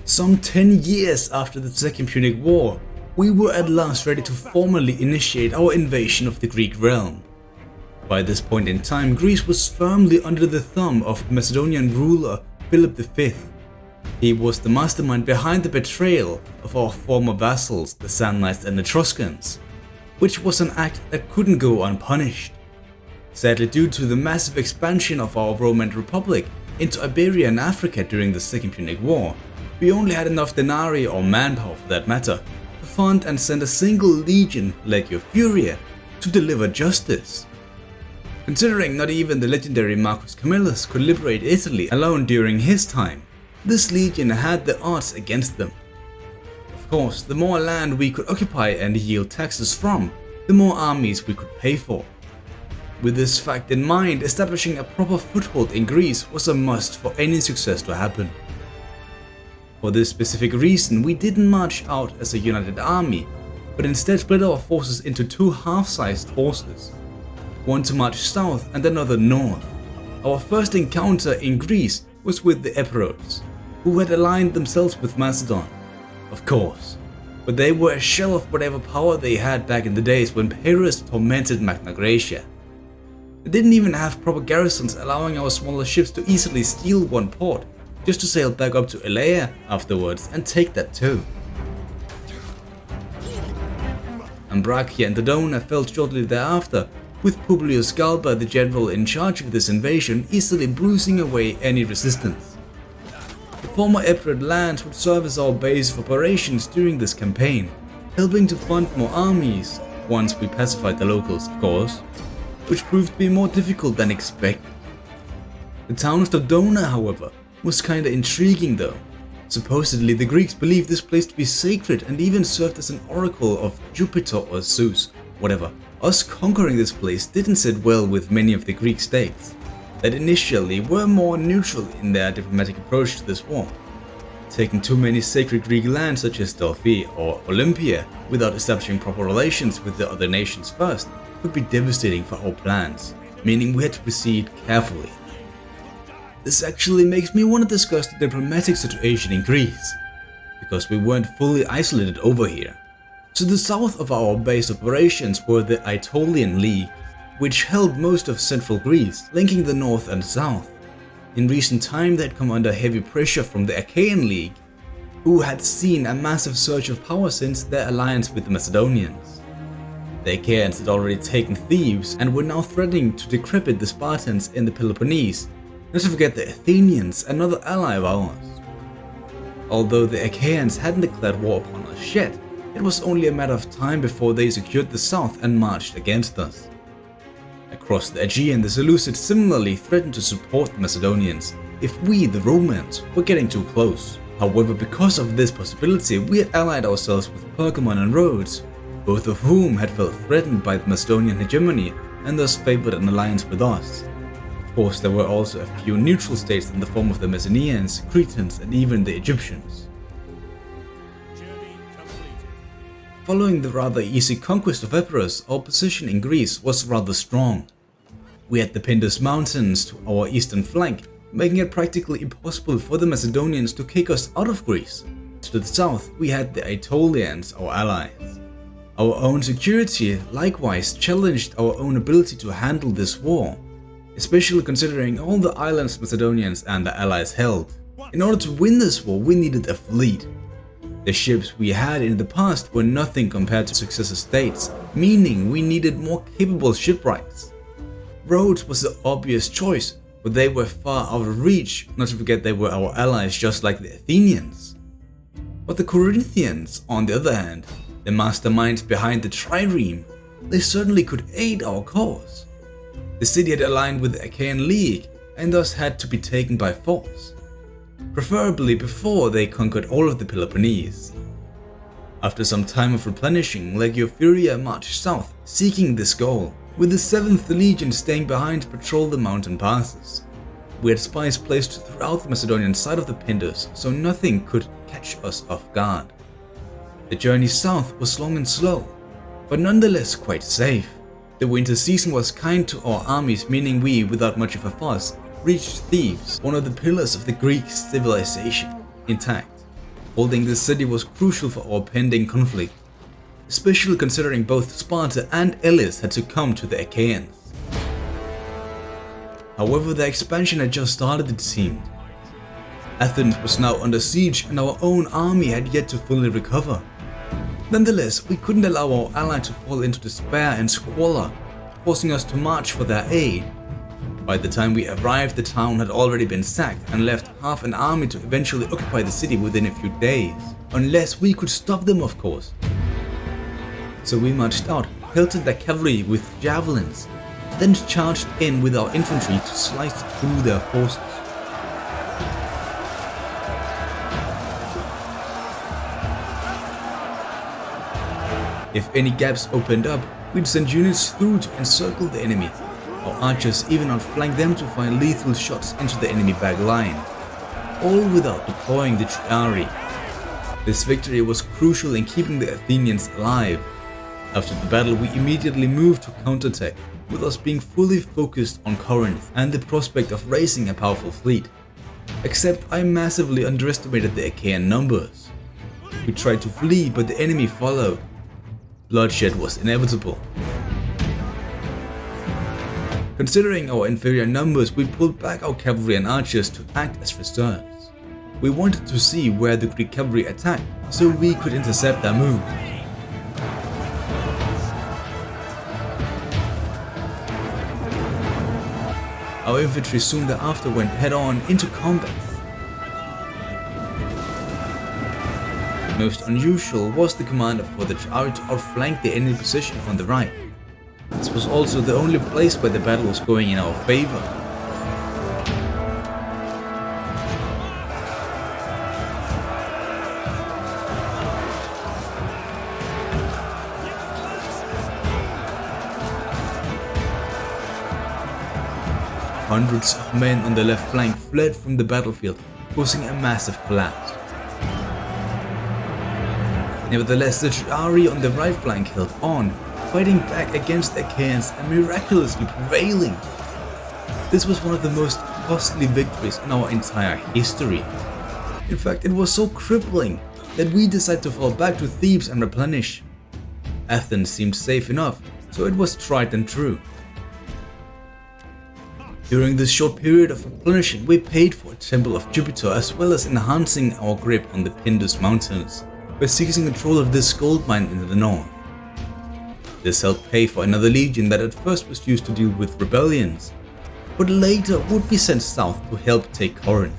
Some 10 years after the Second Punic War, we were at last ready to formally initiate our invasion of the Greek realm. By this point in time, Greece was firmly under the thumb of Macedonian ruler Philip V. He was the mastermind behind the betrayal of our former vassals, the Samnites and Etruscans, which was an act that couldn't go unpunished. Sadly, due to the massive expansion of our Roman Republic into Iberia and Africa during the Second Punic War, we only had enough denarii, or manpower for that matter, to fund and send a single legion, Legio Furia, to deliver justice. Considering not even the legendary Marcus Camillus could liberate Italy alone during his time, this legion had the odds against them. Of course, the more land we could occupy and yield taxes from, the more armies we could pay for. With this fact in mind, establishing a proper foothold in Greece was a must for any success to happen. For this specific reason, we didn't march out as a united army, but instead split our forces into two half-sized forces, one to march south and another north. Our first encounter in Greece was with the Epirus, who had aligned themselves with Macedon, of course, but they were a shell of whatever power they had back in the days when Pyrrhus tormented Magna Graecia. They didn't even have proper garrisons, allowing our smaller ships to easily steal one port, just to sail back up to Elea afterwards and take that too. Ambracia and Dodona fell shortly thereafter, with Publius Galba, the general in charge of this invasion, easily bruising away any resistance. The former Epirid lands would serve as our base of operations during this campaign, helping to fund more armies, once we pacified the locals of course, which proved to be more difficult than expected. The town of Dodona, however, was kinda intriguing though. Supposedly the Greeks believed this place to be sacred and even served as an oracle of Jupiter or Zeus, whatever. Us conquering this place didn't sit well with many of the Greek states, that initially were more neutral in their diplomatic approach to this war. Taking too many sacred Greek lands such as Delphi or Olympia without establishing proper relations with the other nations first would be devastating for our plans, meaning we had to proceed carefully. This actually makes me want to discuss the diplomatic situation in Greece, because we weren't fully isolated over here. To the south of our base operations were the Aetolian League, which held most of central Greece, linking the north and south. In recent time they had come under heavy pressure from the Achaean League, who had seen a massive surge of power since their alliance with the Macedonians. The Achaeans had already taken Thebes and were now threatening to decrepit the Spartans in the Peloponnese, not to forget the Athenians, another ally of ours. Although the Achaeans hadn't declared war upon us yet, it was only a matter of time before they secured the south and marched against us. Across the Aegean, the Seleucids similarly threatened to support the Macedonians if we, the Romans, were getting too close. However, because of this possibility, we had allied ourselves with Pergamon and Rhodes, both of whom had felt threatened by the Macedonian hegemony and thus favored an alliance with us. Of course, there were also a few neutral states in the form of the Messenians, Cretans, and even the Egyptians. Following the rather easy conquest of Epirus, our position in Greece was rather strong. We had the Pindus Mountains to our eastern flank, making it practically impossible for the Macedonians to kick us out of Greece. To the south, we had the Aetolians, our allies. Our own security likewise challenged our own ability to handle this war, especially considering all the islands Macedonians and the allies held. In order to win this war, we needed a fleet. The ships we had in the past were nothing compared to successor states, meaning we needed more capable shipwrights. Rhodes was the obvious choice, but they were far out of reach, not to forget they were our allies just like the Athenians. But the Corinthians, on the other hand, the masterminds behind the trireme, they certainly could aid our cause. The city had aligned with the Achaean League and thus had to be taken by force, preferably before they conquered all of the Peloponnese. After some time of replenishing, Legio Furia marched south, seeking this goal, with the 7th Legion staying behind to patrol the mountain passes. We had spies placed throughout the Macedonian side of the Pindus, so nothing could catch us off guard. The journey south was long and slow, but nonetheless quite safe. The winter season was kind to our armies, meaning we, without much of a fuss, reached Thebes, one of the pillars of the Greek civilization, intact. Holding this city was crucial for our pending conflict, especially considering both Sparta and Elis had succumbed to the Achaeans. However, the expansion had just started, it seemed. Athens was now under siege and our own army had yet to fully recover. Nonetheless, we couldn't allow our ally to fall into despair and squalor, forcing us to march for their aid. By the time we arrived, the town had already been sacked and left half an army to eventually occupy the city within a few days. Unless we could stop them, of course. So we marched out, pelted their cavalry with javelins, then charged in with our infantry to slice through their forces. If any gaps opened up, we'd send units through to encircle the enemy. Our archers even outflanked them to fire lethal shots into the enemy back line, all without deploying the triarii. This victory was crucial in keeping the Athenians alive. After the battle, we immediately moved to counterattack, with us being fully focused on Corinth and the prospect of raising a powerful fleet. Except I massively underestimated the Achaean numbers. We tried to flee, but the enemy followed. Bloodshed was inevitable. Considering our inferior numbers, we pulled back our cavalry and archers to act as reserves. We wanted to see where the Greek cavalry attacked, so we could intercept their moves. Our infantry soon thereafter went head-on into combat. Most unusual was the commander for the triarii to outflank the enemy position on the right. This was also the only place where the battle was going in our favor. Hundreds of men on the left flank fled from the battlefield, causing a massive collapse. Nevertheless, the triarii on the right flank held on, fighting back against the Achaeans and miraculously prevailing. This was one of the most costly victories in our entire history. In fact, it was so crippling that we decided to fall back to Thebes and replenish. Athens seemed safe enough, so it was tried and true. During this short period of replenishing, we paid for a temple of Jupiter as well as enhancing our grip on the Pindus mountains by seizing control of this gold mine in the north. This helped pay for another legion that at first was used to deal with rebellions, but later would be sent south to help take Corinth.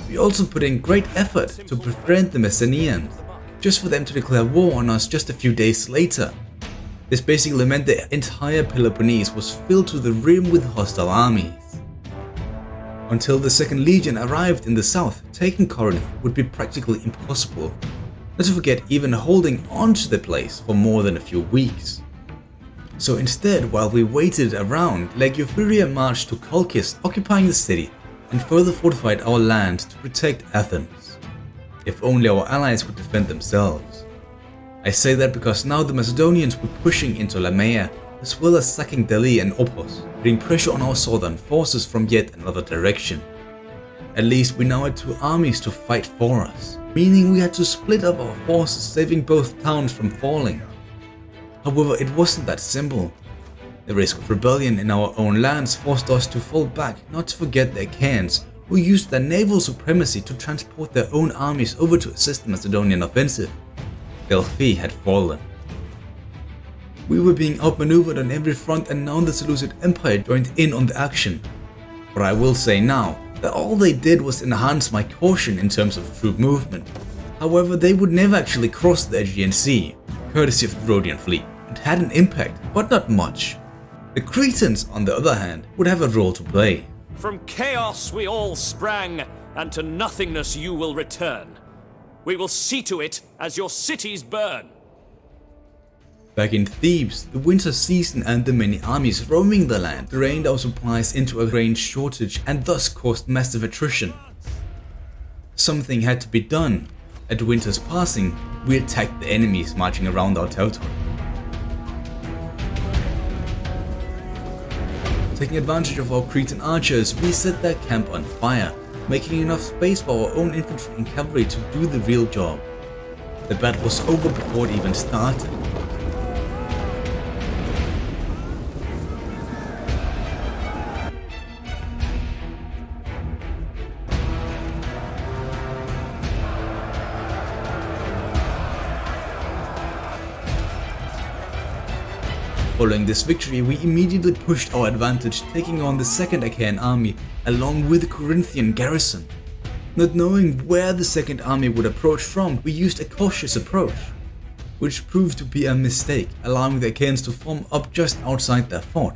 We also put in great effort to prevent the Macedonians, just for them to declare war on us just a few days later. This basically meant the entire Peloponnese was filled to the rim with hostile armies. Until the Second Legion arrived in the south, taking Corinth would be practically impossible, not to forget even holding on to the place for more than a few weeks. So instead, while we waited around, Legiofuria marched to Colchis, occupying the city, and further fortified our land to protect Athens. If only our allies would defend themselves. I say that because now the Macedonians were pushing into Lamea, as well as sacking Delhi and Opos, putting pressure on our southern forces from yet another direction. At least we now had two armies to fight for us, meaning we had to split up our forces, saving both towns from falling. However, it wasn't that simple. The risk of rebellion in our own lands forced us to fall back, not to forget the Achaeans, who used their naval supremacy to transport their own armies over to assist the Macedonian offensive. Delphi had fallen. We were being outmaneuvered on every front, and now the Seleucid Empire joined in on the action. But I will say now that all they did was enhance my caution in terms of troop movement. However, they would never actually cross the Aegean Sea, courtesy of the Rhodian fleet. It had an impact, but not much. The Cretans, on the other hand, would have a role to play. From chaos we all sprang, and to nothingness you will return. We will see to it as your cities burn. Back in Thebes, the winter season and the many armies roaming the land drained our supplies into a grain shortage and thus caused massive attrition. Something had to be done. At winter's passing, we attacked the enemies marching around our territory. Taking advantage of our Cretan archers, we set their camp on fire, making enough space for our own infantry and cavalry to do the real job. The battle was over before it even started. Following this victory, we immediately pushed our advantage, taking on the Second Achaean army along with the Corinthian garrison. Not knowing where the Second Army would approach from, we used a cautious approach, which proved to be a mistake, allowing the Achaeans to form up just outside their fort.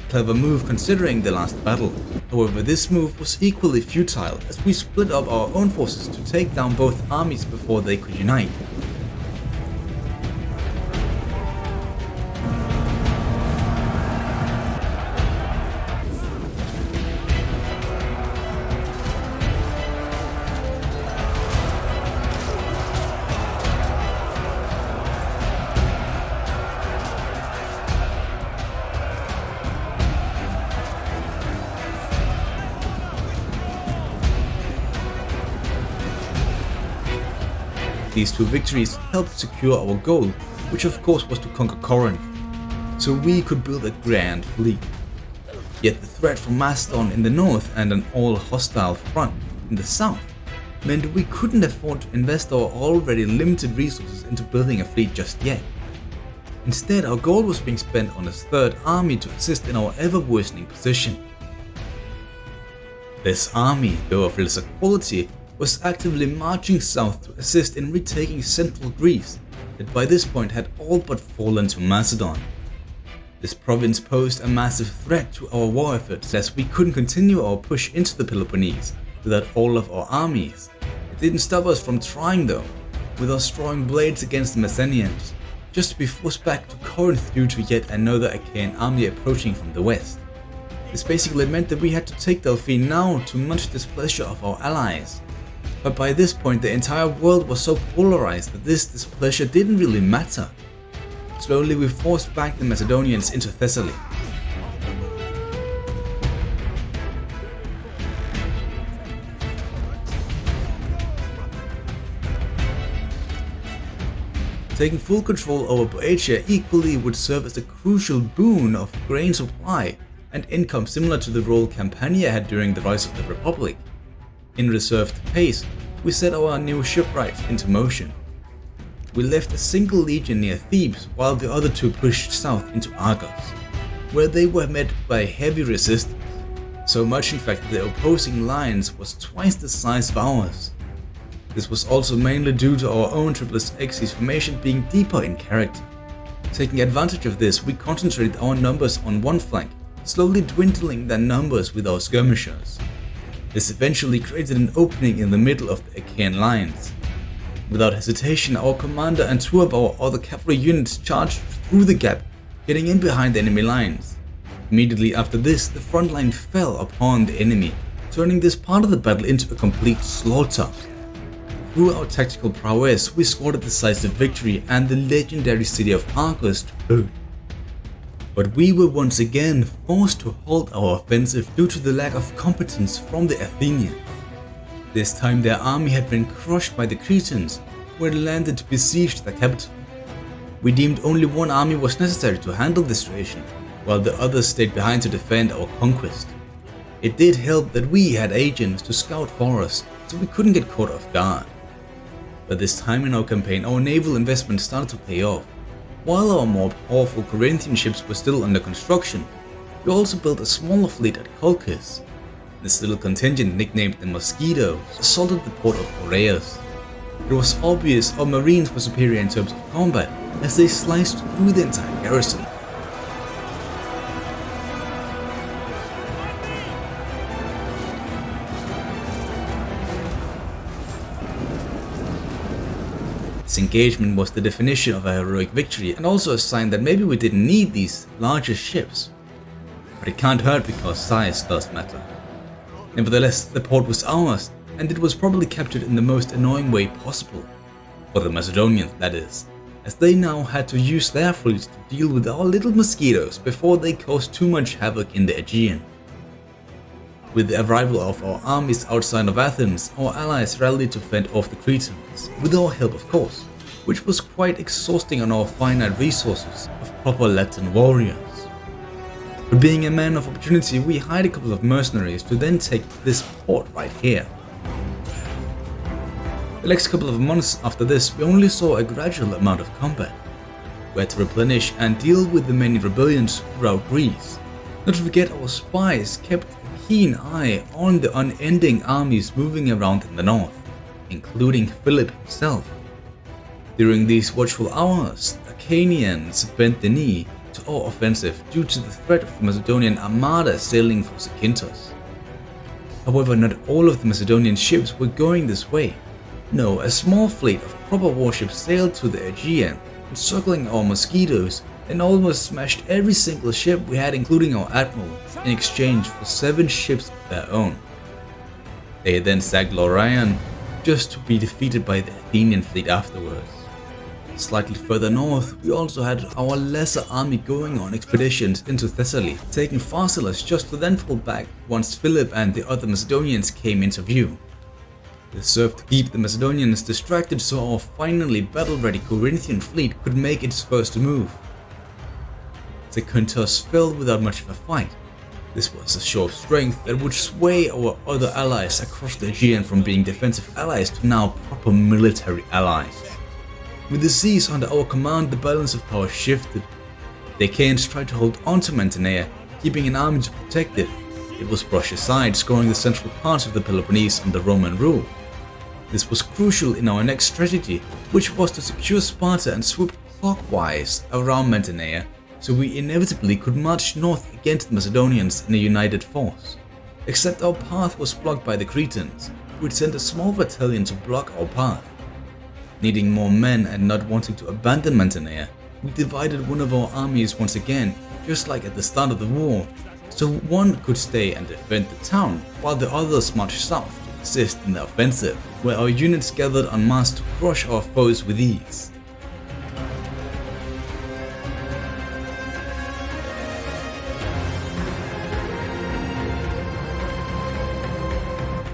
Clever move considering the last battle. However, this move was equally futile as we split up our own forces to take down both armies before they could unite. These two victories helped secure our goal, which of course was to conquer Corinth, so we could build a grand fleet. Yet the threat from Macedon in the north and an all-hostile front in the south meant we couldn't afford to invest our already limited resources into building a fleet just yet. Instead, our gold was being spent on a third army to assist in our ever-worsening position. This army, though of lesser quality, was actively marching south to assist in retaking central Greece that by this point had all but fallen to Macedon. This province posed a massive threat to our war efforts as we couldn't continue our push into the Peloponnese without all of our armies. It didn't stop us from trying though, with us drawing blades against the Messenians, just to be forced back to Corinth due to yet another Achaean army approaching from the west. This basically meant that we had to take Delphi now to much displeasure of our allies. But by this point the entire world was so polarized that this displeasure didn't really matter. Slowly we forced back the Macedonians into Thessaly. Taking full control over Boeotia equally would serve as a crucial boon of grain supply and income similar to the role Campania had during the rise of the Republic. In reserved pace, we set our new shipwrights into motion. We left a single legion near Thebes while the other two pushed south into Argos, where they were met by heavy resistance, so much in fact that the opposing lines was twice the size of ours. This was also mainly due to our own Triple Axis formation being deeper in character. Taking advantage of this, we concentrated our numbers on one flank, slowly dwindling their numbers with our skirmishers. This eventually created an opening in the middle of the Achaean lines. Without hesitation, our commander and two of our other cavalry units charged through the gap, getting in behind the enemy lines. Immediately after this, the front line fell upon the enemy, turning this part of the battle into a complete slaughter. Through our tactical prowess, we scored a decisive victory and the legendary city of Argos to boot. But we were once again forced to halt our offensive due to the lack of competence from the Athenians. This time their army had been crushed by the Cretans, who had landed to besiege the capital. We deemed only one army was necessary to handle the situation, while the others stayed behind to defend our conquest. It did help that we had agents to scout for us, so we couldn't get caught off guard. But this time in our campaign, our naval investment started to pay off. While our more powerful Corinthian ships were still under construction, we also built a smaller fleet at Colchis. This little contingent, nicknamed the Mosquitoes, assaulted the port of Piraeus. It was obvious our marines were superior in terms of combat, as they sliced through the entire garrison. This engagement was the definition of a heroic victory and also a sign that maybe we didn't need these larger ships. But it can't hurt because size does matter. Nevertheless, the port was ours, and it was probably captured in the most annoying way possible. For the Macedonians, that is, as they now had to use their fleets to deal with our little mosquitoes before they caused too much havoc in the Aegean. With the arrival of our armies outside of Athens, our allies rallied to fend off the Cretans, with our help of course, which was quite exhausting on our finite resources of proper Latin warriors. But being a man of opportunity, we hired a couple of mercenaries to then take this port right here. The next couple of months after this, we only saw a gradual amount of combat. We had to replenish and deal with the many rebellions throughout Greece. Not to forget, our spies kept a keen eye on the unending armies moving around in the north, including Philip himself. During these watchful hours, the Achaeans bent the knee to our offensive due to the threat of the Macedonian armada sailing for Zakynthos. However, not all of the Macedonian ships were going this way. No, a small fleet of proper warships sailed to the Aegean, encircling our mosquitoes, and almost smashed every single ship we had, including our admiral, in exchange for 7 ships of their own. They then sacked Laurion, just to be defeated by the Athenian fleet afterwards. Slightly further north, we also had our lesser army going on expeditions into Thessaly, taking Pharsalus just to then fall back once Philip and the other Macedonians came into view. This served to keep the Macedonians distracted so our finally battle-ready Corinthian fleet could make its first move. Zakynthos fell without much of a fight. This was a show of strength that would sway our other allies across the Aegean from being defensive allies to now proper military allies. With the seas under our command, the balance of power shifted. The Achaeans tried to hold on to Mantinea, keeping an army to protect it. It was brushed aside, scoring the central parts of the Peloponnese under Roman rule. This was crucial in our next strategy, which was to secure Sparta and swoop clockwise around Mantinea, so we inevitably could march north against the Macedonians in a united force. Except our path was blocked by the Cretans, who had sent a small battalion to block our path. Needing more men and not wanting to abandon Mantinea, we divided one of our armies once again, just like at the start of the war, so one could stay and defend the town, while the others marched south to assist in the offensive, where our units gathered en masse to crush our foes with ease.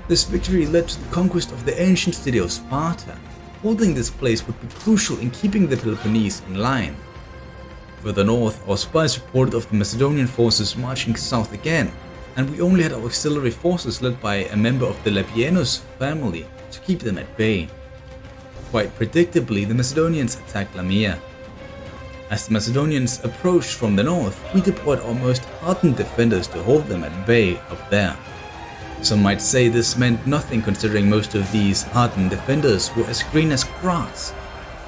This victory led to the conquest of the ancient city of Sparta. Holding this place would be crucial in keeping the Peloponnese in line. Further north, our spies reported of the Macedonian forces marching south again, and we only had our auxiliary forces led by a member of the Lapienus family to keep them at bay. Quite predictably, the Macedonians attacked Lamia. As the Macedonians approached from the north, we deployed our most hardened defenders to hold them at bay up there. Some might say this meant nothing considering most of these hardened defenders were as green as grass,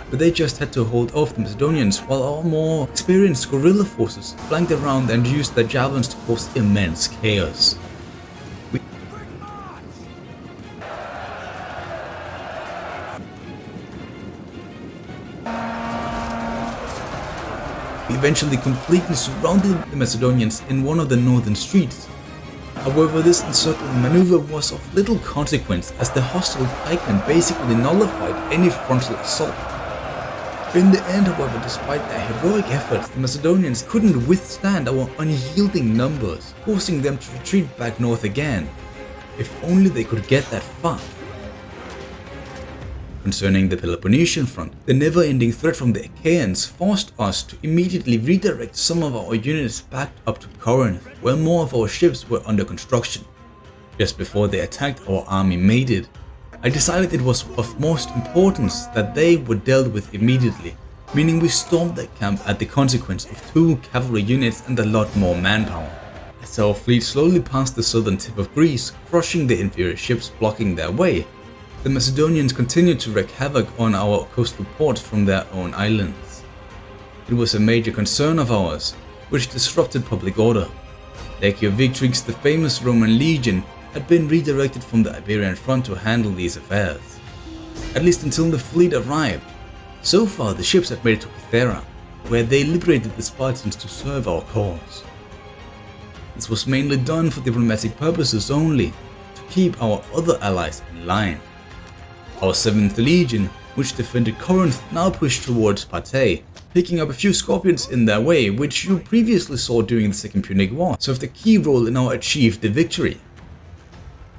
but they just had to hold off the Macedonians while our more experienced guerrilla forces flanked around and used their javelins to cause immense chaos. We eventually completely surrounded the Macedonians in one of the northern streets. However, this encircling maneuver was of little consequence as the hostile pikemen basically nullified any frontal assault. In the end, however, despite their heroic efforts, the Macedonians couldn't withstand our unyielding numbers, forcing them to retreat back north again. If only they could get that far. Concerning the Peloponnesian front, the never-ending threat from the Achaeans forced us to immediately redirect some of our units back up to Corinth, where more of our ships were under construction. Just before they attacked our army made it, I decided it was of most importance that they were dealt with immediately, meaning we stormed their camp at the consequence of 2 cavalry units and a lot more manpower. As our fleet slowly passed the southern tip of Greece, crushing the inferior ships blocking their way, the Macedonians continued to wreak havoc on our coastal ports from their own islands. It was a major concern of ours, which disrupted public order. Legio Victrix, the famous Roman legion, had been redirected from the Iberian front to handle these affairs, at least until the fleet arrived. So far, the ships had made it to Kythera, where they liberated the Spartans to serve our cause. This was mainly done for diplomatic purposes only, to keep our other allies in line. Our 7th Legion, which defended Corinth, now pushed towards Sparta, picking up a few scorpions in their way, which you previously saw during the Second Punic War, served a key role in our achieved victory.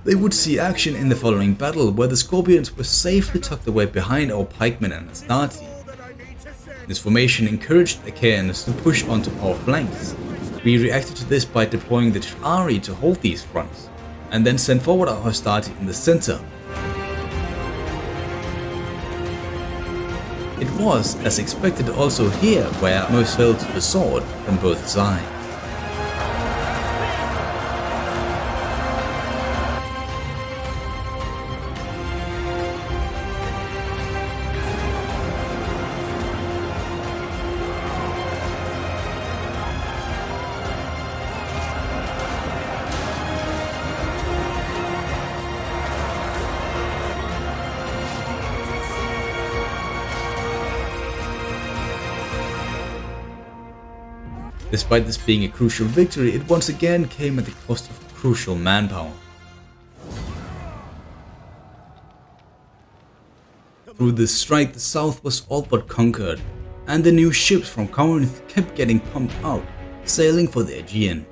They would see action in the following battle, where the Scorpions were safely tucked away behind our pikemen and Astarte. This formation encouraged the Achaeans to push onto our flanks. We reacted to this by deploying the Triarii to hold these fronts, and then sent forward our Astarte in the center. It was, as expected, also here where most fell to the sword from both sides. Despite this being a crucial victory, it once again came at the cost of crucial manpower. Through this strike, the south was all but conquered, and the new ships from Corinth kept getting pumped out, sailing for the Aegean.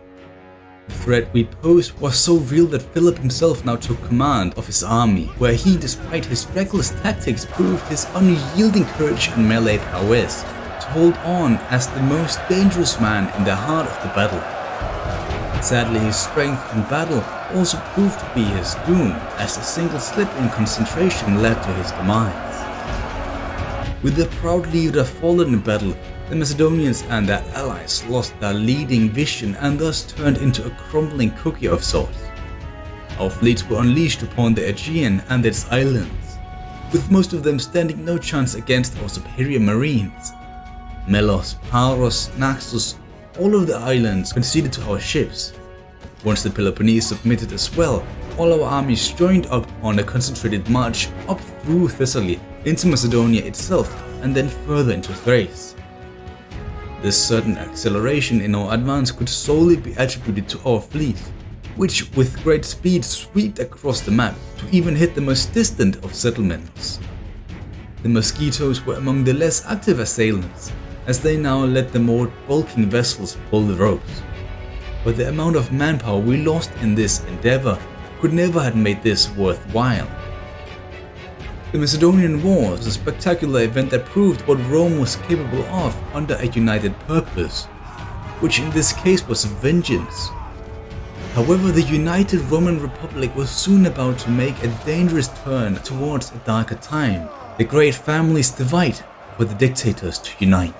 The threat we posed was so real that Philip himself now took command of his army, where he, despite his reckless tactics, proved his unyielding courage and melee prowess to hold on as the most dangerous man in the heart of the battle. Sadly, his strength in battle also proved to be his doom, as a single slip in concentration led to his demise. With their proud leader fallen in battle, the Macedonians and their allies lost their leading vision and thus turned into a crumbling cookie of sorts. Our fleets were unleashed upon the Aegean and its islands, with most of them standing no chance against our superior marines. Melos, Pyrrhus, Naxos, all of the islands conceded to our ships. Once the Peloponnese submitted as well, all our armies joined up on a concentrated march up through Thessaly into Macedonia itself and then further into Thrace. This sudden acceleration in our advance could solely be attributed to our fleet, which with great speed swept across the map to even hit the most distant of settlements. The Mosquitoes were among the less active assailants, as they now let the more bulking vessels pull the ropes. But the amount of manpower we lost in this endeavor could never have made this worthwhile. The Macedonian Wars was a spectacular event that proved what Rome was capable of under a united purpose, which in this case was vengeance. However, the united Roman Republic was soon about to make a dangerous turn towards a darker time. The great families divide, for the dictators to unite.